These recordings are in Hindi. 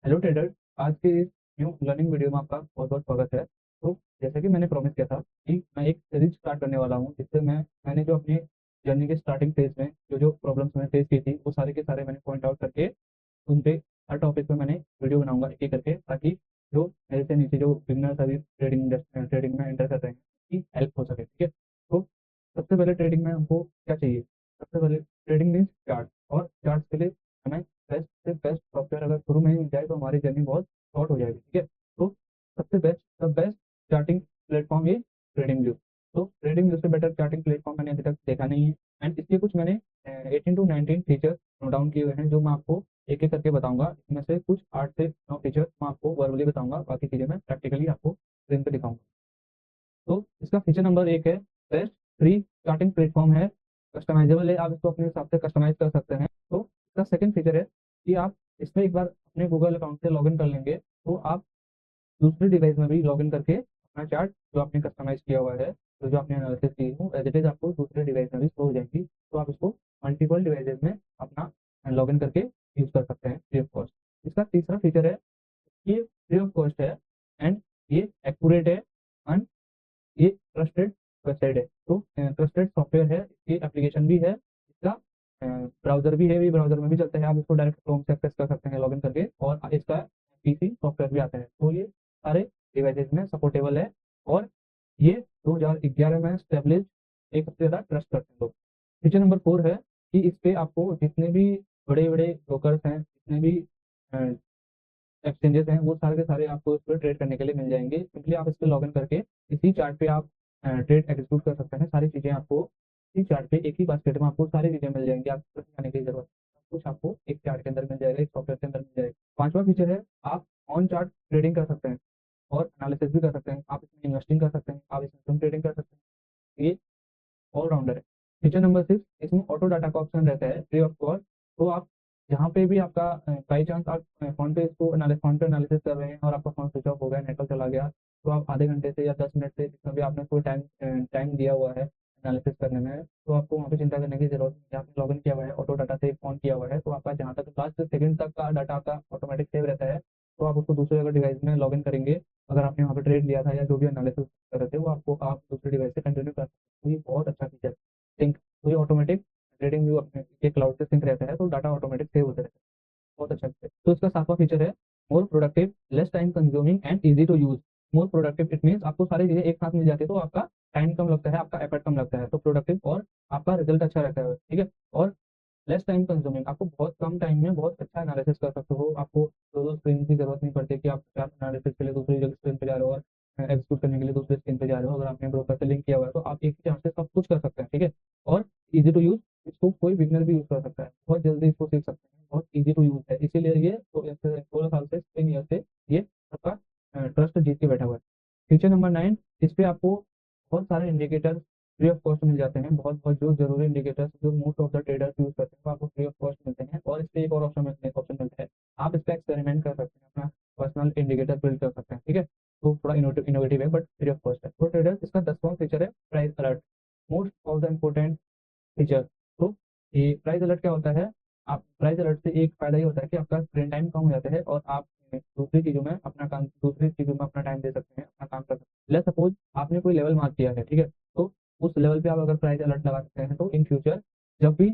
Hello trader. आज के इस न्यू लर्निंग वीडियो में आपका बहुत बहुत स्वागत है। तो जैसा कि मैंने प्रॉमिस किया था कि मैं एक सीरीज स्टार्ट करने वाला हूँ, जिससे मैंने जो अपनी जर्नी के स्टार्टिंग फेज में जो जो प्रॉब्लम्स मैंने फेस की थी वो सारे के सारे मैंने पॉइंट आउट करके उन पे हर टॉपिक पे मैंने वीडियो बनाऊंगा एक एक करके, ताकि जो मेरे से नीचे जो बिगनर्स अभी ट्रेडिंग में एंटर कर रहे हैं उनकी हेल्प हो सके। ठीक है। तो सबसे पहले ट्रेडिंग में हमको क्या चाहिए? सबसे पहले ट्रेडिंग मीन्स चार्ट, और चार्ट के लिए हमें बेस्ट से बेस्ट सॉफ्टवेयर अगर शुरू में ही मिल जाए तो हमारी जर्नी बहुत शॉर्ट हो जाएगी। ठीक है। तो सबसे best the best charting platform ये ट्रेडिंग व्यू। तो ट्रेडिंग व्यू से बेटर चार्टिंग प्लेटफॉर्म मैंने अभी तक देखा नहीं है। एंड इसके कुछ मैंने 18 to 19 फीचर नोट डाउन किए हुए हैं, जो मैं आपको एक एक करके बताऊंगा। इसमें से कुछ 8 से 9 फीचर मैं आपको वर्बली बताऊंगा, बाकी चीजें मैं प्रैक्टिकली आपको स्क्रीन पे दिखाऊंगा। तो इसका फीचर नंबर एक है बेस्ट फ्री चार्टिंग प्लेटफॉर्म है, कस्टमाइजेबल है, आप इसको अपने हिसाब से कस्टमाइज कर सकते हैं। तो इसका सेकंड फीचर है कि आप इसमें एक बार अपने गूगल अकाउंट से लॉगिन कर लेंगे तो आप दूसरे डिवाइस में भी लॉगिन करके अपना चार्ट जो आपने कस्टमाइज किया हुआ है, तो जो आपने एनालिसिस की हो एज इट इज आपको दूसरे डिवाइस में भी शो हो जाएगी। तो आप इसको मल्टीपल डिवाइसेस में अपना लॉगिन करके यूज कर सकते हैं फ्री ऑफ कॉस्ट। इसका तीसरा फीचर है, ये फ्री ऑफ कॉस्ट है एंड ये एक्यूरेट है एंड ये ट्रस्टेड वेबसाइट है। तो ट्रस्टेड सॉफ्टवेयर है, इसकी एप्लीकेशन भी है, इसका ब्राउजर भी है, भी ब्राउजर में भी चलता है, आप इसको डायरेक्ट क्रोम से एक्सेस कर सकते हैं लॉगिन करके, और इसका पीसी सॉफ्टवेयर भी आता है। तो ये सारे डिवाइसेस में सपोर्टेबल है, और ये 2011 में स्टेब्लिश एक सबसे ज़्यादा ट्रस्ट करते हैं लोग। फीचर नंबर 4 है कि इस पे आपको जितने भी बड़े बड़े ब्रोकर्स हैं, जितने भी एक्सचेंजेस हैं, वो सारे के सारे आपको इस पर ट्रेड करने के लिए मिल जाएंगे। सिंपली आप इस पर लॉगिन करके इसी चार्ट पे आप ट्रेड एग्जीक्यूट कर सकते हैं। सारी चीज़ें आपको इसी चार्ट पे एक ही बास्केट में आपको सारी चीज़ें मिल जाएंगी, आपको कहीं जाने की जरूरत नहीं। सब कुछ आपको एक चार्ट के अंदर मिल जाएगा, एक सॉफ्टवेयर के अंदर मिल जाएगा। पांचवा फीचर है, आप ऑन चार्ट ट्रेडिंग कर सकते हैं और एनालिसिस भी कर सकते हैं, आप इसमें इन्वेस्टिंग कर सकते हैं, आप इसमें स्विंग ट्रेडिंग कर सकते हैं। ये ऑलराउंडर है। फीचर नंबर 6, इसमें ऑटो डाटा का ऑप्शन रहता है फ्री ऑफ कॉस्ट। तो आप जहाँ पे भी आपका बाई चांस आप फोन पे एनालिसिस कर रहे हैं और आपका फोन स्विच ऑफ हो गया, नेटवर्क चला गया, तो आप आधे घंटे से या 10 मिनट से जितना भी आपने कोई टाइम दिया हुआ है एनालिसिस करने में, तो आपको वहाँ पे चिंता करने की जरूरत नहीं है। आपने लॉगिन किया हुआ है, ऑटो डाटा से ऑन किया हुआ है, तो आपका जहाँ तक लास्ट सेकंड तक का डाटा आपका ऑटोमेटिक सेव रहता है। तो आप उसको दूसरे अगर डिवाइस में लॉगिन करेंगे, अगर आपने वहाँ पे ट्रेड लिया था या जो भी एनालिसिस कर रहे थे, वो आपको आप दूसरे डिवाइस से कंटिन्यू कर सकते हैं। तो ये बहुत अच्छा फीचर सिंक, तो ये ऑटोमेटिक ट्रेडिंग व्यू अपने के क्लाउड से सिंक रहता है, तो डाटा ऑटोमेटिक सेव होता रहता है। बहुत अच्छा फीचर। तो इसका सातवां फीचर है more productive less time consuming and easy to use. More productive it means आपको सारी चीजें एक साथ मिल जाती है, तो आपका टाइम कम लगता है, आपका एफर्ट कम लगता है, तो प्रोडक्टिव और आपका रिजल्ट अच्छा रहता है। ठीक है। और लेस टाइम कंज्यूमिंग, आपको बहुत कम टाइम में बहुत अच्छा एनालिसिस कर सकते हो। आपको दो दो स्क्रीन की जरूरत नहीं पड़ती कि आप चार एनालिसिस के लिए दूसरी जगह स्क्रीन पे जा रहे हो और एग्जीक्यूट करने के लिए दूसरे स्क्रीन पे जा रहे हो। अगर आपने ब्रोकर से लिंक किया हुआ है तो आप एक ही चार्ट से सब कुछ कर सकते हैं। ठीक है। और इजी टू यूज, इसको कोई बिगनर भी यूज कर सकता है, बहुत जल्दी इसको सीख सकते हैं, बहुत इजी टू यूज है, इसीलिए ये तो 16 साल से 3 ईयर से ये आपका ट्रस्ट जीत के बैठा हुआ है। फीचर नंबर 9, इस पे आपको बहुत सारे इंडिकेटर फ्री ऑफ कॉस्ट मिल जाते हैं। बहुत बहुत जो जरूरी इंडिकेटर्स जो most of the traders use करते हैं वो आपको फ्री ऑफ कॉस्ट मिलते हैं। और इस पे एक और ऑप्शन मिलता है, आप इस पर एक्सपेरिमेंट कर सकते हैं, अपना पर्सनल इंडिकेटर बिल्ड कर सकते हैं। ठीक है। तो थोड़ा इनोवेटिव है बट फ्री ऑफ कॉस्ट है। तो ट्रेडर्स, इसका 10वां फीचर है price alert, most of the important feature. तो ये प्राइस अलर्ट क्या होता है? आप प्राइस अलर्ट से एक फायदा ये होता है कि आपका स्क्रीन टाइम कम हो जाता है और आप दूसरी चीजों में अपना टाइम दे सकते हैं, अपना काम कर सकते हैं। लेट्स सपोज आपने कोई लेवल मार्क किया है, ठीक है, तो उस लेवल पे आप अगर प्राइस अलर्ट लगा सकते हैं तो इन फ्यूचर जब भी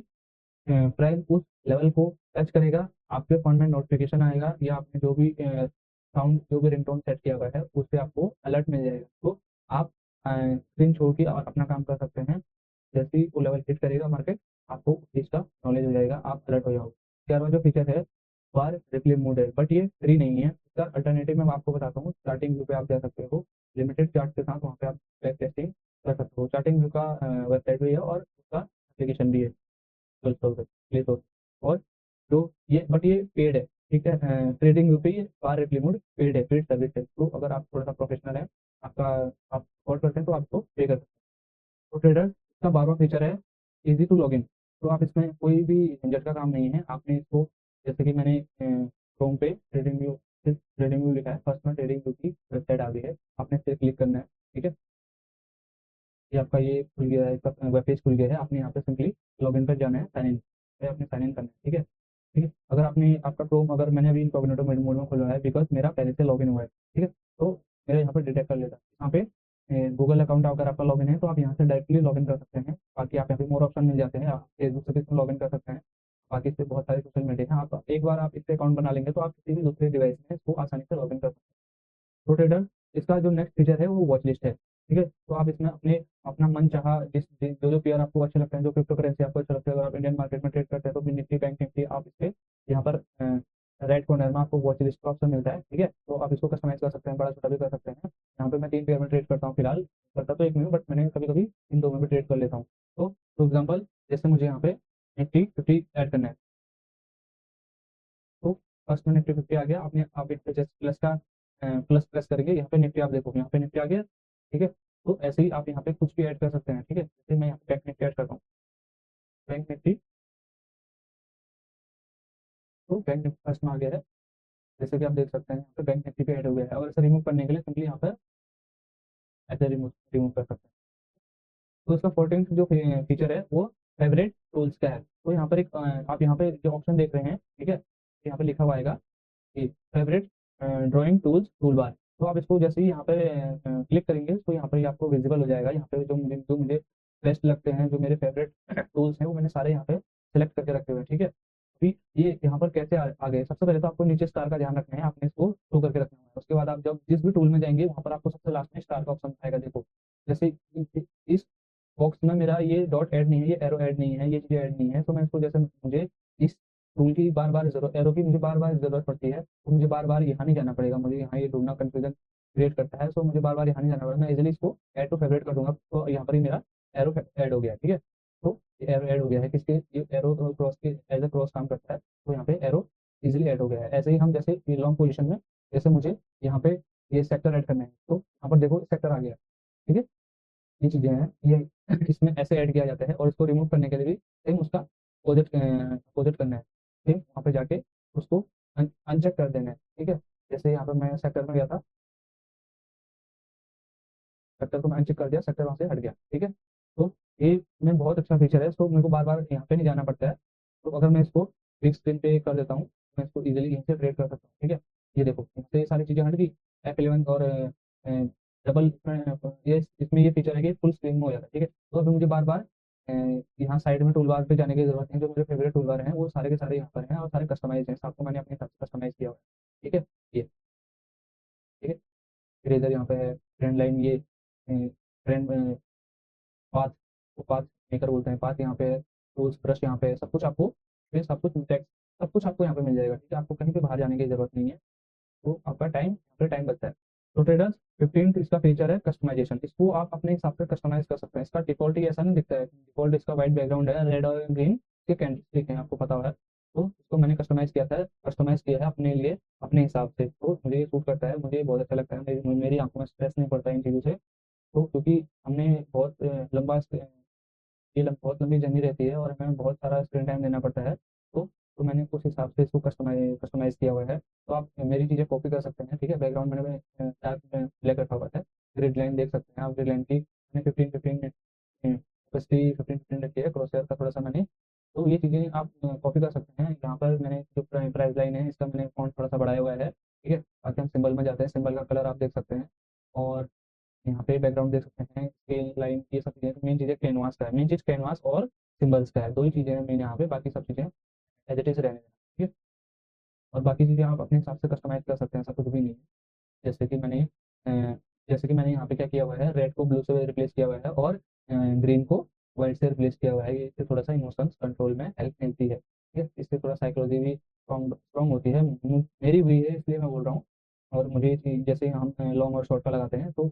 प्राइस उस लेवल को टच करेगा, आपके फोन में नोटिफिकेशन आएगा, या आपने जो भी साउंड जो भी रिंगटोन सेट किया हुआ है उससे आपको अलर्ट मिल जाएगा। तो आप स्क्रीन छोड़ के और अपना काम कर सकते हैं। जैसे ही वो लेवल हिट करेगा मार्केट, आपको उस चीज का नॉलेज हो जाएगा, आप अलर्ट हो जाओगे। 11वां जो फीचर है बार रिप्ले मोड है, बट ये फ्री नहीं है। इसका अल्टरनेटिव मैं आपको बताता हूँ। स्टार्टिंग व्यू पे आप जा सकते हो, लिमिटेड चार्ट के साथ वहाँ पे आप बैक टेस्टिंग कर सकते हो। स्टार्टिंग व्यू का वेबसाइट भी है और उसका एप्लीकेशन भी है, प्ले स्टोर। और जो ये पेड है, ठीक है। ट्रेडिंग व्यू पे ये बार रिप्ले मोड पेड है, पेड सर्विस है। तो अगर आप थोड़ा सा प्रोफेशनल है, आपका आप और करते हैं तो आपको पे कर सकते हैं। तो ट्रेडर का 12वां फीचर है इजी टू लॉगिन। तो आप इसमें कोई भी झंझट का काम नहीं है। आपने इसको, जैसे कि मैंने क्रोम पे ट्रेडिंग व्यू लिखा है, फर्स्ट में ट्रेडिंग व्यू की वेबसाइट आ गई है, आपने इस पर क्लिक करना है। ठीक है। ये आपका ये खुल गया है, इसका वेब पेज खुल गया है। आपने यहाँ पे सिंपली लॉगिन पर जाना है, साइन इन पे आपने साइन इन करना है। ठीक है। ठीक है। अगर आपने आपका क्रोम, अगर मैंने अभी इनकॉग्निटो मोड में खोला है बिकॉज मेरा पहले से लॉगिन हुआ है, ठीक है, तो मेरा यहाँ पर डिटेक्ट कर लेता है। यहाँ पे गूगल अकाउंट अगर आपका लॉगिन है तो आप यहाँ से डायरेक्टली लॉगिन कर सकते हैं। बाकी आप यहाँ पे मोर ऑप्शन मिल जाते हैं, आप फेसबुक से भी लॉगिन कर सकते हैं। बाकी इससे बहुत सारे सोशल मीडिया हैं, आप एक बार आप इससे अकाउंट बना लेंगे तो आप किसी भी दूसरे डिवाइस में इसको आसानी से लॉगिन कर सकते हैं। तो ट्रेडर, इसका जो नेक्स्ट फीचर है वो वॉच लिस्ट है, ठीक है। तो आप इसमें अपने अपना मन चाहा जो जो पेयर आपको अच्छे लगते हैं, जो क्रिप्टो करेंसी आपको अच्छा लगता है, अगर आप इंडियन मार्केट में ट्रेड करते हैं तो निफ्टी बैंक निफ्टी आप इससे यहाँ पर राइट कॉर्नर में आपको वॉच लिस्ट का ऑप्शन मिलता है, ठीक है। तो आप इसको कस्टमाइज कर सकते हैं, बड़ा छोटा भी कर सकते हैं। यहाँ पे मैं 3 पेयर में ट्रेड करता हूँ फिलहाल, करता तो एक में हूँ बट मैंने कभी कभी इन 2 में भी ट्रेड कर लेता हूँ। तो फॉर एग्जाम्पल जैसे मुझे यहाँ पे निफ्टी 50 ऐड करना है, तो फर्स्ट में निफ्टी 50 आ गया, आपने आप इस पे जैसे प्लस का प्लस प्रेस करेंगे, यहाँ पे निफ्टी आप देखोगे यहाँ पे निफ्टी आ गया, ठीक है। तो ऐसे ही आप यहाँ पे कुछ भी ऐड कर सकते हैं, ठीक है। जैसे मैं यहाँ पे बैंक निफ्टी ऐड करता हूँ, बैंक निफ्टी, तो बैंक निफ्टी फर्स्ट में आ गया है। जैसे कि आप देख सकते हैं यहाँ पे बैंक निफ्टी पे ऐड हो गया है, और इसे रिमूव करने के लिए सिंपली यहाँ पर ऐसे रिमूव रिमूव कर सकते हैं। तो इसका 14th जो फीचर है वो फेवरेट टूल्स का है। तो यहाँ पर एक आप यहाँ पे जो ऑप्शन देख रहे हैं, ठीक है, यहाँ पे लिखा हुआ आएगा कि favourite drawing tools tool bar. तो आप इसको जैसे ही यहाँ पे क्लिक करेंगे तो यहाँ पर ये आपको विजिबल हो जाएगा। यहाँ पे जो मुझे बेस्ट लगते हैं, जो मेरे फेवरेट टूल्स हैं, वो मैंने सारे यहाँ पे सेलेक्ट करके रखे हुए हैं, ठीक है। अभी ये यहाँ पर कैसे आ गए, सबसे पहले तो आपको नीचे स्टार का ध्यान रखना है, आपने इसको शो करके रखना है। उसके बाद आप जब जिस भी टूल में जाएंगे वहाँ पर आपको सबसे लास्ट में स्टार का ऑप्शन आएगा, देखो। जैसे इस बॉक्स में मेरा ये डॉट ऐड नहीं है, ये एरो ऐड नहीं है, ये चीज़ ऐड नहीं है, तो मैं इसको जैसे मुझे इस टूल की बार बार जरूरत, एरो की मुझे बार बार जरूरत पड़ती है, तो मुझे बार बार यहाँ नहीं जाना पड़ेगा, मुझे यहाँ ये ढूंढना कन्फ्यूजन क्रिएट करता है, तो मुझे बार बार यहाँ नहीं जाना पड़ेगा, मैं इजिली इसको ऐड टू फेवरेट कर दूंगा, तो यहाँ पर ही मेरा एरो ऐड हो गया, ठीक है। तो ये एरो ऐड हो गया है, किसके, ये एरो क्रॉस के एज ए क्रॉस काम करता है, तो यहाँ पे एरो इजिली ऐड हो गया है। ऐसे ही हम जैसे ये लॉन्ग पोजिशन में, जैसे मुझे यहाँ पे ये सेक्टर ऐड करना है, तो यहाँ पर देखो सेक्टर आ गया, ठीक है। ये चीज़ें हैं, ये इसमें ऐसे ऐड किया जाता है, और इसको रिमूव करने के लिए भी सेम उसका अपोजिट करना है, सेम वहाँ पे जाके उसको अनचेक कर देना है, ठीक है। जैसे यहाँ पे मैं सेक्टर में गया था, सेक्टर को मैं अनचेक कर दिया, सेक्टर वहाँ से हट गया, ठीक है। तो ये में बहुत अच्छा फीचर है, इसको मेरे को बार बार यहाँ पे नहीं जाना पड़ता है। तो अगर मैं इसको बिग स्क्रीन पे कर देता हूँ, मैं इसको इजीली यहीं से ट्रेड कर सकता हूँ, ठीक है। ये देखो यहाँ से ये सारी चीज़ें हट गई, F11 और डबल, ये इसमें ये फीचर है कि फुल स्क्रीन में हो जाता है, ठीक है। तो अभी मुझे बार बार यहाँ साइड में टूल बार पे जाने की जरूरत नहीं, जो मेरे फेवरेट टूल बार हैं वो सारे के सारे यहाँ पर हैं, और सारे कस्टमाइज हैं, सबको मैंने अपने हिसाब से कस्टमाइज किया हुआ है, ठीक है। ये ठीक है, इरेजर यहाँ पे है, ट्रेंड लाइन, ये ट्रेंड पाथ, वो पाथ मेकर बोलते हैं, पाथ यहाँ पे है, टूल्स ब्रश यहाँ पे है, सब कुछ आपको, ये सब कुछ टेक्स्ट, सब कुछ आपको यहाँ पे मिल जाएगा, ठीक है। आपको कहीं पे बाहर जाने की जरूरत नहीं है, तो आपका टाइम यहाँ पे टाइम बचता है। तो ट्रेडर्स 15 इसका फीचर है कस्टमाइजेशन, इसको आप अपने हिसाब से कस्टमाइज कर सकते हैं। इसका डिफॉल्ट ही ऐसा नहीं दिखता है, डिफॉल्ट इसका व्हाइट बैकग्राउंड है, रेड और ग्रीन के कैंडल्स हैं, आपको पता है। तो इसको मैंने कस्टमाइज किया था, कस्टमाइज किया है अपने लिए, अपने हिसाब से, तो मुझे ये सूट करता है, मुझे बहुत अच्छा लगता है, मेरी आंखों में स्ट्रेस नहीं पड़ता इन चीज़ों से। तो क्योंकि हमने बहुत लंबा बहुत लंबी जर्नी रहती है, और हमें बहुत सारा स्क्रीन टाइम देना पड़ता है, तो मैंने उस हिसाब से इसको कस्टमाइज किया हुआ है। तो आप मेरी चीज़ें कॉपी कर सकते हैं, ठीक है। बैकग्राउंड मैंने डार्क ब्लैक रखा हुआ है, ग्रिड लाइन देख सकते हैं आप, ग्रिड लाइन की मैंने 15-15 कैपेसिटी 15-15 रखी है, क्रॉसहेयर का थोड़ा सा मैंने, तो ये चीज़ें आप कॉपी कर सकते हैं। यहाँ पर मैंने जो प्राइस लाइन है इसका मैंने फॉन्ट थोड़ा सा बढ़ाया हुआ है, ठीक है। बाकी हम सिंबल में जाते हैं, सिंबल का कलर आप देख सकते हैं, और यहाँ पे बैकग्राउंड देख सकते हैं, स्केल लाइन, ये सब चीज़ें, मेन चीज़ें कैनवास का है, मेन चीज़ कैनवास और सिंबल्स का है, दो ही चीज़ें हैं मेन यहाँ पे, बाकी सब चीज़ें एज इट इज रहने देना, ठीक है। और बाकी चीज़ें आप अपने हिसाब से कस्टमाइज कर सकते हैं, ऐसा कुछ भी नहीं है। जैसे कि मैंने जैसे कि मैंने यहाँ पे क्या किया हुआ है, रेड को ब्लू से रिप्लेस किया हुआ है, और ग्रीन को वाइट से रिप्लेस किया हुआ है, ये इससे थोड़ा सा इमोशंस कंट्रोल में हेल्प मिलती है, ठीक है। इससे थोड़ा साइकोलॉजी भी स्ट्रॉन्ग होती है, मेरी हुई है इसलिए मैं बोल रहा हूँ। और मुझे ये चीज़, जैसे हम लॉन्ग और शॉर्ट का लगाते हैं, तो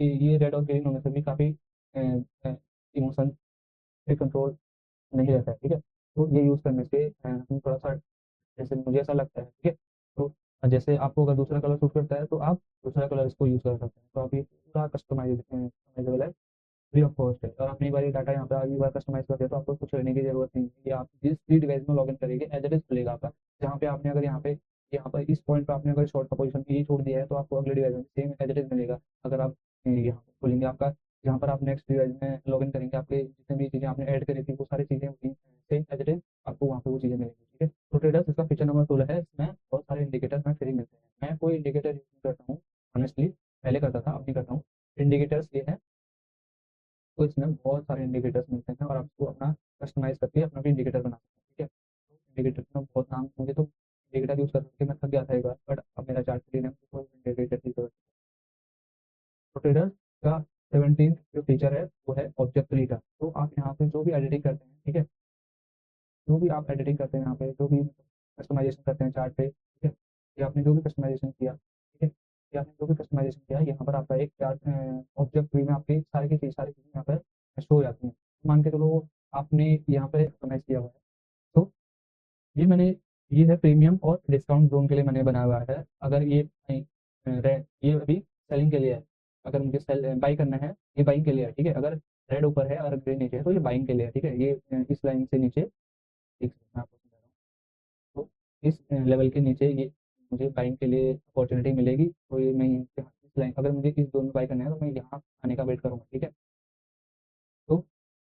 ये रेड और ग्रीन होने से भी काफ़ी इमोशन पे कंट्रोल नहीं रहता है, ठीक है। तो ये यूज़ करने से हम थोड़ा सा, जैसे मुझे ऐसा लगता है, ठीक है। तो जैसे आपको अगर दूसरा कलर सूट करता है तो आप दूसरा कलर इसको यूज़ कर सकते हैं, तो आप ये पूरा कस्टमाइजेबल है, फ्री ऑफ कॉस्ट है। और अपनी बार डाटा यहाँ पे अगली बार कस्टमाइज करते हैं तो आपको कुछ लेने की जरूरत नहीं है, ये आप जिस भी डिवाइस में लॉगिन करेंगे एज इट इज खुलेगा आपका। जहाँ पे आपने अगर यहाँ पर इस पॉइंट पे आपने अगर शॉर्ट का पोजीशन ये छोड़ दिया है, तो आपको अगले डिवाइस में सेम एज इट इज मिलेगा। अगर आप यहाँ पे खोलेंगे, आपका यहाँ पर आप नेक्स्ट डिवाइस में लॉगिन करेंगे, आपके जितने भी चीज़ें आपने ऐड करी थी वो सारी चीज़ें वहीं सेम एज इट इज आपको वहाँ पे वो चीज़ें मिलेंगी। ठीक है, तो ट्रेडर्स इसका फीचर नंबर 12 है, इसमें बहुत सारे इंडिकेटर्स में फ्री मिलते हैं। मैं कोई इंडिकेटर यूज नहीं करता हूँ ऑनेस्टली, पहले करता था, अब नहीं करता हूँ। इंडिकेटर्स ये है, तो इसमें बहुत सारे इंडिकेटर्स मिलते हैं और आपको अपना कस्टमाइज़ करके अपना भी इंडिकेटर बना सकते हैं। ठीक है, तो इंडिकेटर में बहुत नाम, मुझे तो इंडिकेटर यूज़ करके मैं थक गया था एक बार, बट अब मेरा चार्ट क्लीन है, मुझे कोई इंडिकेटर की जरूरत नहीं। तो ट्रेडर्स का 17 जो फीचर है वो है ऑब्जेक्ट ट्री का। तो आप यहाँ पे जो भी एडिटिंग करते हैं, ठीक है, जो भी आप एडिटिंग करते हैं यहाँ पे, जो भी कस्टमाइजेशन करते हैं चार्ट पे, ठीक है, या आपने जो भी कस्टमाइजेशन किया, ठीक है, या आपने जो भी कस्टमाइजेशन किया, यहाँ पर आपका एक चार्ट ऑब्जेक्ट ट्री में आपकी सारी चीज़ें यहाँ पर शो हो जाती हैं। मान के चलो आपने यहाँ पे कस्टमाइज किया हुआ है, तो ये मैंने, ये है प्रीमियम और डिस्काउंट जोन के लिए मैंने बनाया हुआ है। अगर ये ये अभी सेलिंग के लिए है, अगर मुझे सेल बाई करना है, ये बाइंग के लिए है। ठीक है, अगर रेड ऊपर है और ग्रीन नीचे है तो ये बाइंग के लिए है। ठीक है, ये इस लाइन से नीचे, एक सेकंड मैं आपको समझा रहा हूँ। तो इस लेवल के नीचे ये मुझे बाइंग के लिए अपॉर्चुनिटी मिलेगी, तो ये मैं इस लाइन, अगर मुझे इस जोन में बाई करना है तो मैं यहाँ आने का वेट करूँगा। ठीक है, तो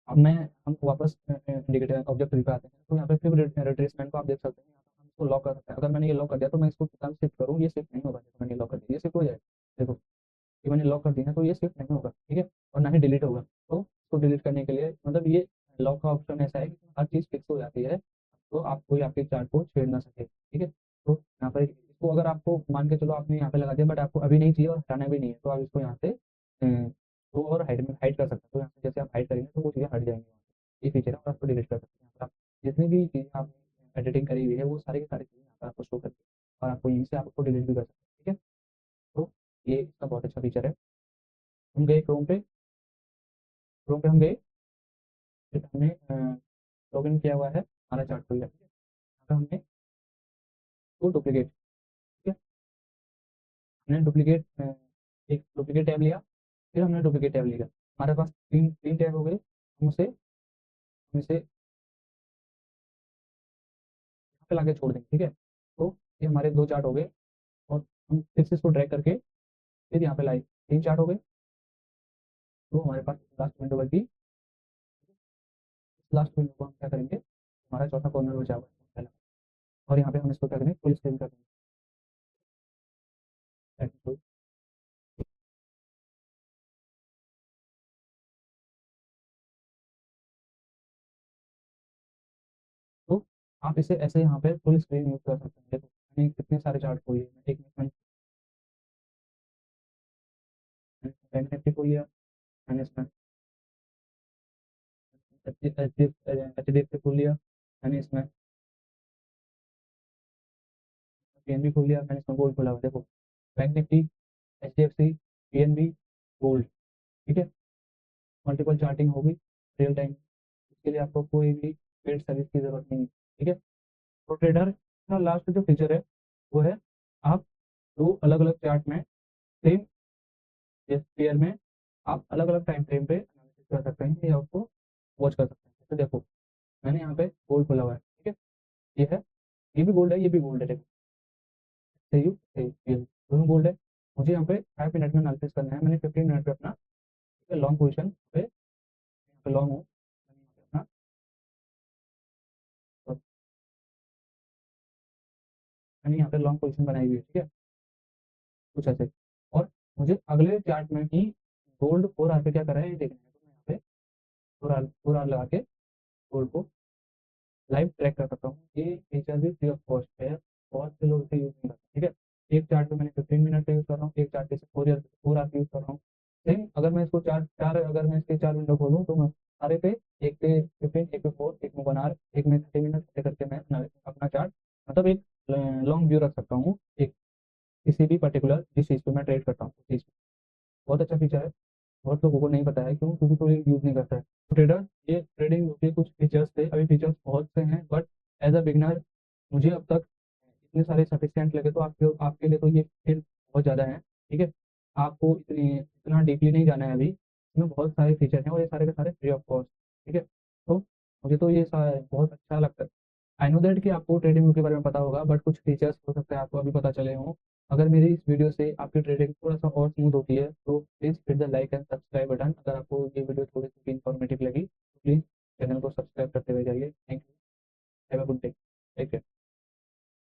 अब मैं, हम वापस इंडिकेटर ऑब्जेक्ट पे आते हैं, तो यहाँ पे फिर रिट्रेसमेंट को आप देख सकते हैं, यहाँ पे हम इसको लॉक कर सकते हैं। अगर मैंने ये लॉक कर दिया तो मैं इसको कितना शिफ्ट करूँ, ये शिफ्ट नहीं होगा। देखो मैंने लॉक कर दिया, ये शिफ्ट हो जाए, देखो ये मैंने लॉक कर दिया है तो ये शिफ्ट नहीं होगा। ठीक है, और ना ही डिलीट होगा। तो इसको डिलीट करने के लिए, मतलब ये लॉक का ऑप्शन ऐसा है कि हर चीज़ फिक्स हो जाती है, तो आप कोई आपके चार्ट को छेड़ ना सके। ठीक है, तो यहाँ पर इसको अगर आपको मान के चलो आपने यहाँ पे लगा दिया, बट आपको अभी नहीं चाहिए और हटाना भी नहीं है, तो आप इसको यहाँ से तो और हाइड में हाइड कर सकते हैं। तो यहाँ से जैसे आप हाइड करेंगे तो वो चीज़ें हट जाएंगी वहाँ से। ये फीचर है, और आपको डिलीट कर सकते हैं। यहाँ पर आप जितनी भी चीज़ें आपने एडिटिंग करी हुई है वो सारी की सारी चीज़ें यहाँ पर आपको शो करके, और आपको यहीं से आपको डिलीट भी कर सकते हैं। ठीक है, तो ये इसका बहुत अच्छा फीचर है। हम गए क्रोम पे, क्रोम पे हम गए, फिर हमने लॉग इन किया हुआ है, हमारा चार्ट खुल गया। ठीक है, यहाँ पे हमने टू डुप्लीकेट, ठीक है, हमने डुप्लीकेट एक डुप्लीकेट टैब लिया, फिर हमने डुप्लीकेट टैब लिया। हमारे पास तीन तीन टैब हो गए, हम इसे यहाँ पे लाके छोड़ देंगे। ठीक है, तो ये हमारे दो चार्ट हो गए, और हम फिर से इसको ड्रैग करके फिर यहाँ पे लाए, तीन चार्ट हो गए। तो हमारे पास लास्ट विंडो बची, इस लास्ट विंडो को हम क्या करेंगे, हमारा चौथा कॉर्नर बचा हुआ है पहला, और यहाँ पे हम इसको क्या करेंगे, फुल स्क्रीन कर देंगे। तो आप इसे ऐसे यहाँ पे फुल स्क्रीन यूज़ कर सकते हैं। देखो मैंने कितने सारे चार्ट खोले हैं, एक मिनट, मैंने बैंक निफ्टी खोल लिया, मैंने इसमें एच डी एफ खोल लिया, मैंने इसमें पीएनबी खोल लिया, मैंने इसमें गोल्ड खोला हुआ है। देखो bank Nifty, H D F C, PNB, gold. ठीक है, मल्टीपल चार्टिंग होगी रियल टाइम, इसके लिए आपको कोई भी पेड सर्विस की जरूरत नहीं है। ठीक है, तो ट्रेडर का लास्ट जो फीचर है वो है, आप दो अलग अलग चार्ट में सेम पेयर में आप अलग अलग टाइम फ्रेम पे एनालिसिस कर सकते हैं या उसको वॉच कर सकते हैं। जैसे देखो मैंने यहाँ पे गोल्ड खोला हुआ है, ठीक है, ये है, ये भी गोल्ड है, ये भी गोल्ड है। देखो सही हो, सही ये दोनों गोल्ड है। मुझे यहाँ पे 5 मिनट में एनालिसिस करना है, मैंने 15 मिनट पे अपना लॉन्ग पोजिशन पे, यहाँ पे लॉन्ग हूँ, मैंने यहाँ पे अपना तो मैंने यहाँ पे लॉन्ग पोजिशन बनाई हुई है। ठीक है, कुछ ऐसे, और मुझे अगले चार्ट में ही गोल्ड 4 आर पे क्या कर रहा है ये देखना है, तो मैं यहाँ पे 4 आर लगा के गोल्ड को लाइव ट्रैक कर सकता हूँ। ये फीचर भी फ्री ऑफ कॉस्ट है, बहुत से लोग इसे यूज़ नहीं करते। ठीक है, एक चार्ट पे मैंने 15 मिनट पे यूज़ कर रहा हूँ, एक चार्ट पे 4 आवर यूज़ कर रहा हूँ। सेम अगर मैं इसको चार चार अगर मैं इसके 4 विंडो खोलूँ तो मैं सारे पे, एक पे 15, एक पे 4, एक में 1 आवर, एक में 30 मिनट, ऐसे करके मैं अपना चार्ट, मतलब एक लॉन्ग व्यू रख सकता हूँ, एक किसी भी पर्टिकुलर जिस चीज़ पे मैं ट्रेड करता हूँ उस चीज़ पे। बहुत अच्छा फीचर है, बहुत लोगों को नहीं पता है, क्यों, क्योंकि कोई यूज़ नहीं करता है। तो ट्रेडर, ये ट्रेडिंग के कुछ फीचर्स थे, अभी फीचर्स बहुत से हैं, बट एज अ बिगनर मुझे अब तक इतने सारे सफिशिएंट लगे, तो आपके आपके लिए तो ये फिर बहुत ज़्यादा है। ठीक है, आपको इतना डीपली नहीं जाना है अभी, इसमें बहुत सारे फीचर हैं और ये सारे के सारे फ्री ऑफ कॉस्ट। ठीक है, तो मुझे तो ये बहुत अच्छा लगता है। आई नो दैट कि आपको ट्रेडिंग के बारे में पता होगा, बट कुछ फीचर्स हो सकता है आपको अभी पता चले हों, अगर मेरी इस वीडियो से आपकी ट्रेडिंग थोड़ा-सा और स्मूथ होती है, तो please hit the like and subscribe button. अगर आपको ये वीडियो थोड़ी-सी भी इन्फॉर्मेटिव लगी, तो प्लीज़ चैनल को सब्सक्राइब करते हुए जाइए। Thank you. Have a good day. Take care.